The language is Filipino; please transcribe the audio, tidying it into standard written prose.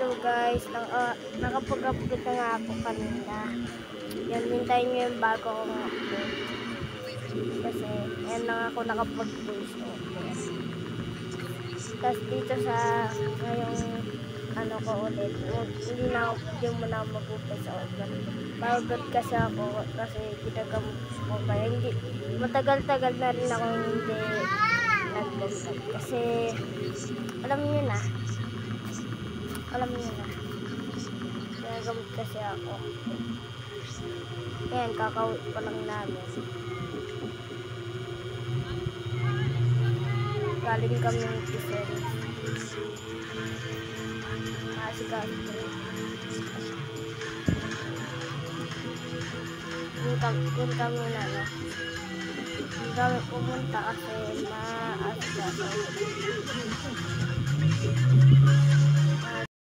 Hello guys, nakapag-upload na nga ako kanina. Yan, hintayin nyo yung bago akong upload. Kasi, yan lang ako nakapag-voice over. Tapos dito sa ngayong ano ko ulit, hindi muna ako mag-voice over. Pagod kasi ako kasi ginagamot ko kaya hindi, matagal-tagal na rin ako hindi nag-vlog. Kasi, alam niyo na, ginagamot kasi ako. Ayan, kakauwi pa lang namin. Galing kami ng Quezon. Asigaso. Doon kami na, no? Doon kami pumunta kasi maasigaso.